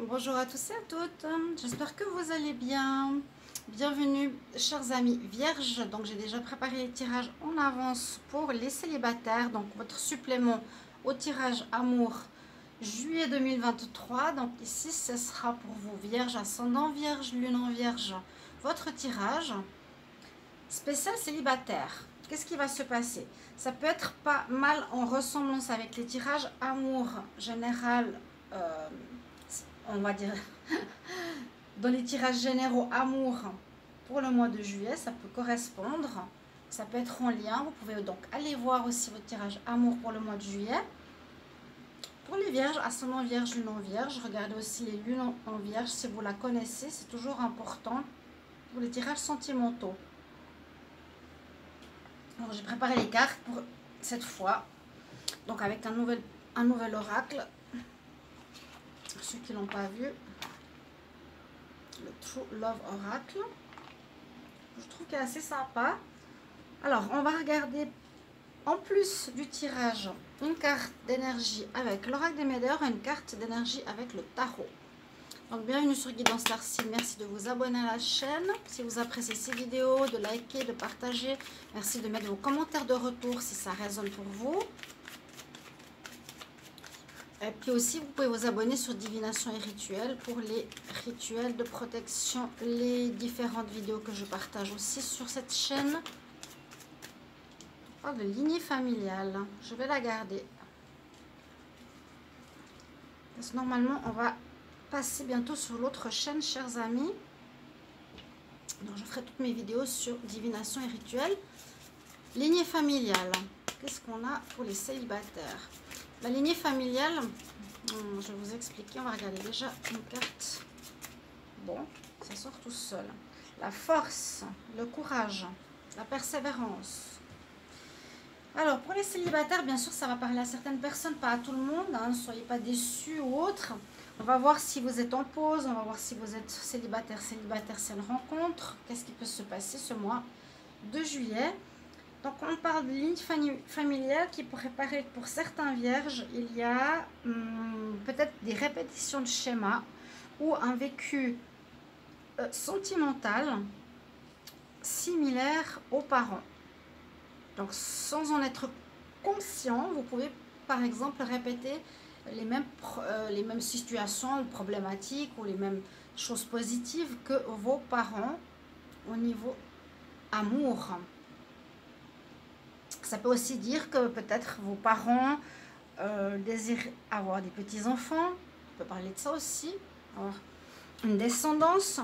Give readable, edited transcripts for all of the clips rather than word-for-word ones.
Bonjour à tous et à toutes, j'espère que vous allez bien. Bienvenue chers amis vierges. Donc j'ai déjà préparé les tirages en avance pour les célibataires. Donc votre supplément au tirage amour juillet 2023. Donc ici ce sera pour vous vierges, ascendant vierge, lune en vierge. Votre tirage spécial célibataire. Qu'est-ce qui va se passer? Ça peut être pas mal en ressemblance avec les tirages amour général, on va dire dans les tirages généraux amour pour le mois de juillet. Ça peut correspondre, ça peut être en lien. Vous pouvez donc aller voir aussi votre tirage amour pour le mois de juillet. Pour les vierges, ascendant vierge, lune en vierge, regardez aussi les lunes en vierge si vous la connaissez, c'est toujours important pour les tirages sentimentaux. Alors j'ai préparé les cartes pour cette fois, donc avec un nouvel oracle. Ceux qui l'ont pas vu, le True Love Oracle, je trouve qu'il est assez sympa. Alors on va regarder en plus du tirage une carte d'énergie avec l'oracle des Médères et une carte d'énergie avec le tarot. Donc bienvenue sur Guidance Starseed, merci de vous abonner à la chaîne si vous appréciez ces vidéos, de liker, de partager, merci de mettre vos commentaires de retour si ça résonne pour vous. Et puis aussi, vous pouvez vous abonner sur Divination et Rituels pour les rituels de protection, les différentes vidéos que je partage aussi sur cette chaîne. On parle de lignée familiale, je vais la garder. Parce que normalement, on va passer bientôt sur l'autre chaîne, chers amis. Donc, je ferai toutes mes vidéos sur Divination et Rituels. Lignée familiale, qu'est-ce qu'on a pour les célibataires? La lignée familiale, je vais vous expliquer, on va regarder déjà une carte. Bon, ça sort tout seul. La force, le courage, la persévérance. Alors, pour les célibataires, bien sûr, ça va parler à certaines personnes, pas à tout le monde. Ne soyez pas déçus ou autres. On va voir si vous êtes en pause, on va voir si vous êtes célibataire, c'est une rencontre. Qu'est-ce qui peut se passer ce mois de juillet? Donc on parle de ligne familiale qui pourrait paraître pour certains vierges, il y a peut-être des répétitions de schémas ou un vécu sentimental similaire aux parents. Donc sans en être conscient, vous pouvez par exemple répéter les mêmes situations ou problématiques ou les mêmes choses positives que vos parents au niveau amour. Ça peut aussi dire que peut-être vos parents désirent avoir des petits-enfants. On peut parler de ça aussi. Alors, une descendance.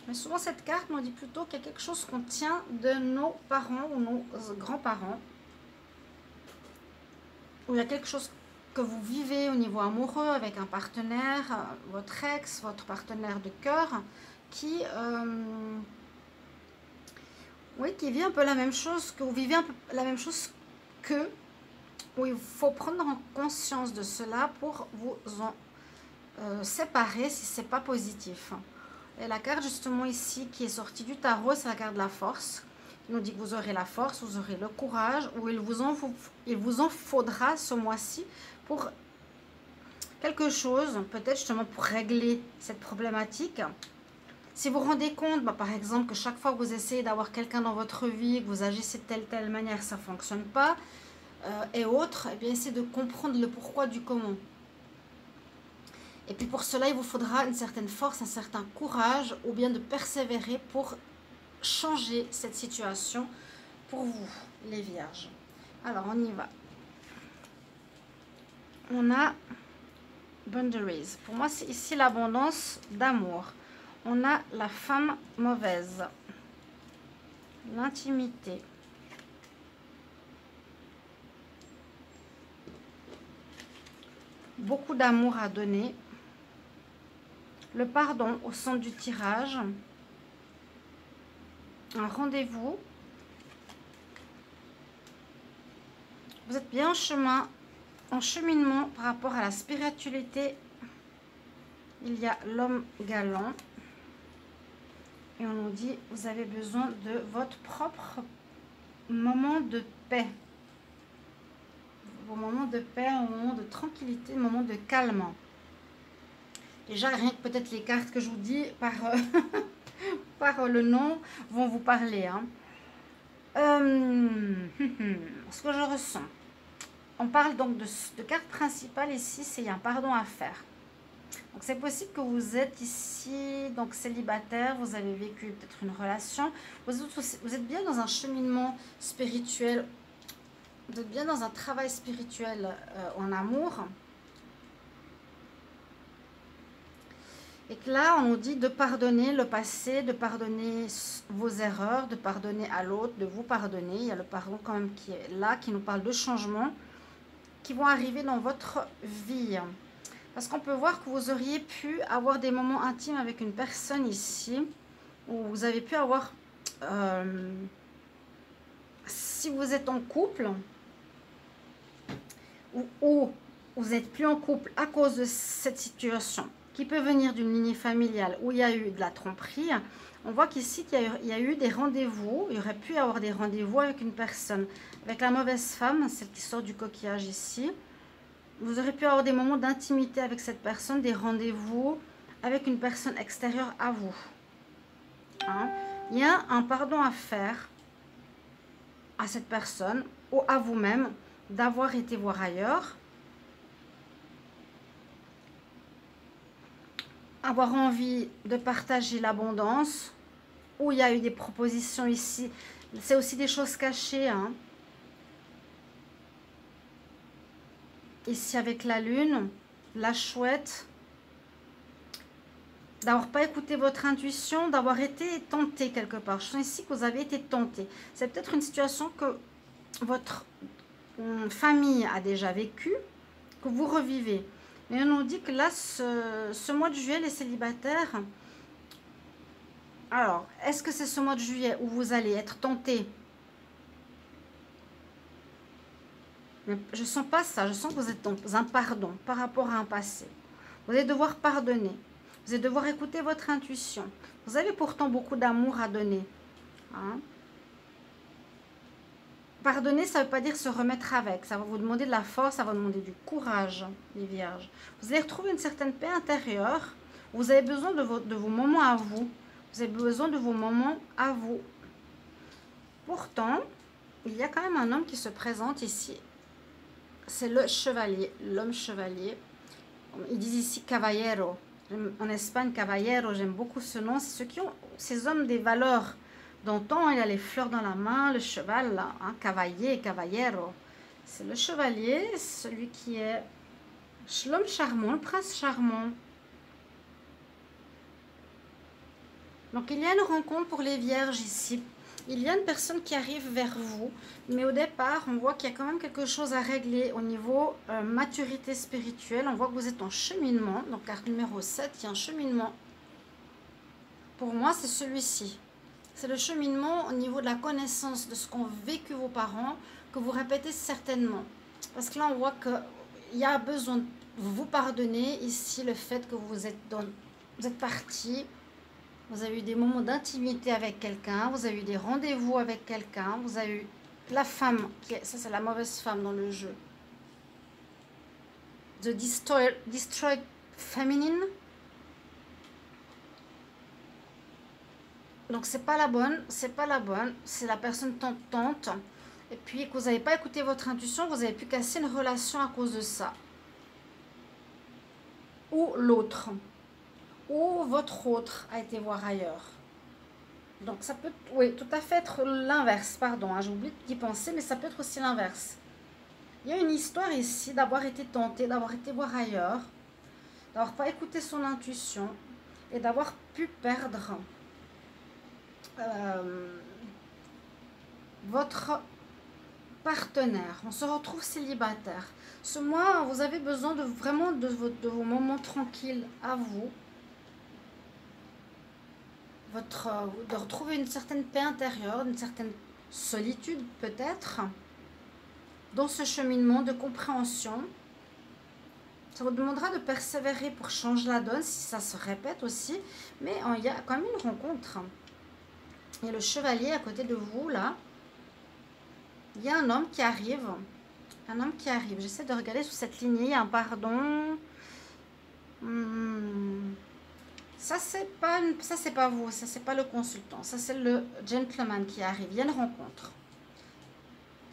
Mais souvent, cette carte nous dit plutôt qu'il y a quelque chose qu'on tient de nos parents ou nos grands-parents. Ou il y a quelque chose que vous vivez au niveau amoureux avec un partenaire, votre ex, votre partenaire de cœur, qui vit un peu la même chose, que vous vivez un peu la même chose que, où il faut prendre en conscience de cela pour vous en séparer si c'est pas positif. Et la carte justement ici qui est sortie du tarot, c'est la carte de la force. Il nous dit que vous aurez la force, vous aurez le courage, ou il vous en faudra ce mois-ci pour quelque chose, peut-être justement pour régler cette problématique. Si vous vous rendez compte, par exemple, que chaque fois que vous essayez d'avoir quelqu'un dans votre vie, que vous agissez de telle manière, ça ne fonctionne pas, et autres, eh bien, essayez de comprendre le pourquoi du comment. Et puis pour cela, il vous faudra une certaine force, un certain courage, ou bien de persévérer pour changer cette situation pour vous, les vierges. Alors, on y va. On a Boundaries. Pour moi, c'est ici l'abondance d'amour. On a la femme mauvaise, l'intimité, beaucoup d'amour à donner, le pardon au centre du tirage, un rendez-vous, vous êtes bien en cheminement par rapport à la spiritualité, il y a l'homme galant. Et on nous dit, vous avez besoin de votre propre moment de paix. Vos moments de paix, un moment de tranquillité, un moment de calme. Déjà, rien que peut-être les cartes que je vous dis par, par le nom vont vous parler. Hein. Ce que je ressens. On parle donc de carte principale ici, c'est il y a un pardon à faire. Donc c'est possible que vous êtes ici, donc célibataire, vous avez vécu peut-être une relation, vous êtes bien dans un cheminement spirituel, vous êtes bien dans un travail spirituel en amour. Et que là, on nous dit de pardonner le passé, de pardonner vos erreurs, de pardonner à l'autre, de vous pardonner. Il y a le pardon quand même qui est là, qui nous parle de changements qui vont arriver dans votre vie. Parce qu'on peut voir que vous auriez pu avoir des moments intimes avec une personne ici, où vous avez pu avoir, si vous êtes en couple, ou vous n'êtes plus en couple à cause de cette situation, qui peut venir d'une lignée familiale où il y a eu de la tromperie, on voit qu'ici, il y a eu des rendez-vous, il y aurait pu y avoir des rendez-vous avec une personne, avec la mauvaise femme, celle qui sort du coquillage ici. Vous aurez pu avoir des moments d'intimité avec cette personne, des rendez-vous avec une personne extérieure à vous. Hein? Il y a un pardon à faire à cette personne ou à vous-même d'avoir été voir ailleurs, avoir envie de partager l'abondance, où il y a eu des propositions ici. C'est aussi des choses cachées, hein. Ici avec la lune, la chouette, d'avoir pas écouté votre intuition, d'avoir été tenté quelque part. Je sens ici que vous avez été tenté. C'est peut-être une situation que votre famille a déjà vécue, que vous revivez. Mais on nous dit que là, ce mois de juillet, les célibataires, alors, est-ce que c'est ce mois de juillet où vous allez être tenté? Mais je ne sens pas ça, je sens que vous êtes dans un pardon par rapport à un passé. Vous allez devoir pardonner, vous allez devoir écouter votre intuition. Vous avez pourtant beaucoup d'amour à donner. Hein? Pardonner, ça ne veut pas dire se remettre avec. Ça va vous demander de la force, ça va vous demander du courage, les vierges. Vous allez retrouver une certaine paix intérieure. Vous avez besoin de vos moments à vous. Vous avez besoin de vos moments à vous. Pourtant, il y a quand même un homme qui se présente ici. C'est le chevalier, l'homme chevalier. Ils disent ici caballero. En Espagne, caballero, j'aime beaucoup ce nom. C'est ceux qui ont ces hommes des valeurs. D'antan, il a les fleurs dans la main, le cheval, hein, cavalier, caballero. C'est le chevalier, celui qui est l'homme charmant, le prince charmant. Donc, il y a une rencontre pour les vierges ici. Il y a une personne qui arrive vers vous, mais au départ, on voit qu'il y a quand même quelque chose à régler au niveau maturité spirituelle. On voit que vous êtes en cheminement. Donc, carte numéro 7, il y a un cheminement. Pour moi, c'est celui-ci. C'est le cheminement au niveau de la connaissance de ce qu'ont vécu vos parents, que vous répétez certainement. Parce que là, on voit qu'il y a besoin de vous pardonner ici le fait que vous êtes parti. Vous avez eu des moments d'intimité avec quelqu'un, vous avez eu des rendez-vous avec quelqu'un, vous avez eu la femme, ça c'est la mauvaise femme dans le jeu. The Destroyed Feminine. Donc c'est pas la bonne, c'est pas la bonne, c'est la personne tentante. Et puis que vous n'avez pas écouté votre intuition, vous avez pu casser une relation à cause de ça. Ou l'autre. Ou votre autre a été voir ailleurs. Donc ça peut, oui, tout à fait être l'inverse, pardon, hein, j'ai oublié d'y penser, mais ça peut être aussi l'inverse. Il y a une histoire ici d'avoir été tenté, d'avoir été voir ailleurs, d'avoir pas écouté son intuition et d'avoir pu perdre votre partenaire. On se retrouve célibataire. Ce mois, vous avez besoin vraiment de vos moments tranquilles à vous. De retrouver une certaine paix intérieure, une certaine solitude peut-être, dans ce cheminement de compréhension. Ça vous demandera de persévérer pour changer la donne, si ça se répète aussi, mais il y a quand même une rencontre. Il y a le chevalier à côté de vous, là. Il y a un homme qui arrive. Un homme qui arrive. J'essaie de regarder sous cette lignée. Il y a un pardon. Ça c'est pas vous, ça c'est pas le consultant, ça c'est le gentleman qui arrive. Il y a une rencontre.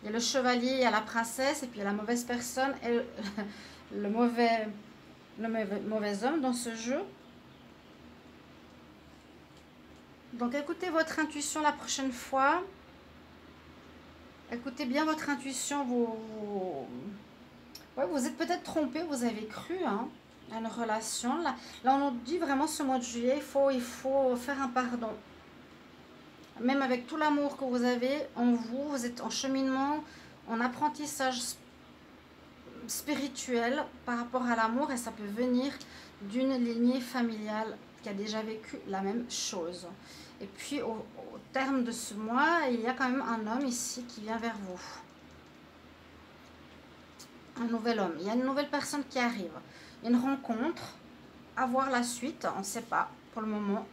Il y a le chevalier, il y a la princesse, et puis il y a la mauvaise personne et le mauvais homme dans ce jeu. Donc écoutez votre intuition la prochaine fois. Écoutez bien votre intuition. Ouais, vous êtes peut-être trompé, vous avez cru hein, à une relation. Là, on nous dit vraiment ce mois de juillet, il faut faire un pardon. Même avec tout l'amour que vous avez en vous, vous êtes en cheminement, en apprentissage spirituel par rapport à l'amour, et ça peut venir d'une lignée familiale qui a déjà vécu la même chose. Et puis au terme de ce mois, il y a quand même un homme ici qui vient vers vous. Un nouvel homme, il y a une nouvelle personne qui arrive. Une rencontre, à voir la suite, on ne sait pas pour le moment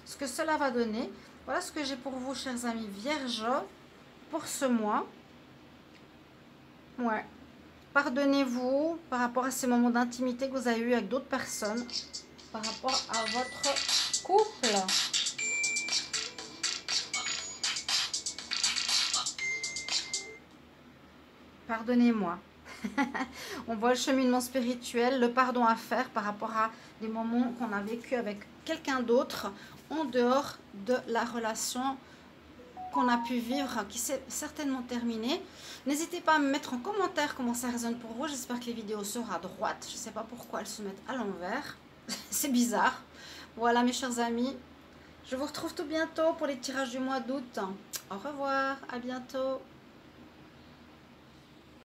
ce que cela va donner. Voilà ce que j'ai pour vous, chers amis vierges, pour ce mois. Ouais. Pardonnez-vous par rapport à ces moments d'intimité que vous avez eu avec d'autres personnes, par rapport à votre couple. Pardonnez-moi. On voit le cheminement spirituel, le pardon à faire par rapport à des moments qu'on a vécu avec quelqu'un d'autre en dehors de la relation qu'on a pu vivre, qui s'est certainement terminée. N'hésitez pas à me mettre en commentaire comment ça résonne pour vous. J'espère que les vidéos seront à droite. Je ne sais pas pourquoi elles se mettent à l'envers. C'est bizarre. Voilà mes chers amis. Je vous retrouve tout bientôt pour les tirages du mois d'août. Au revoir, à bientôt.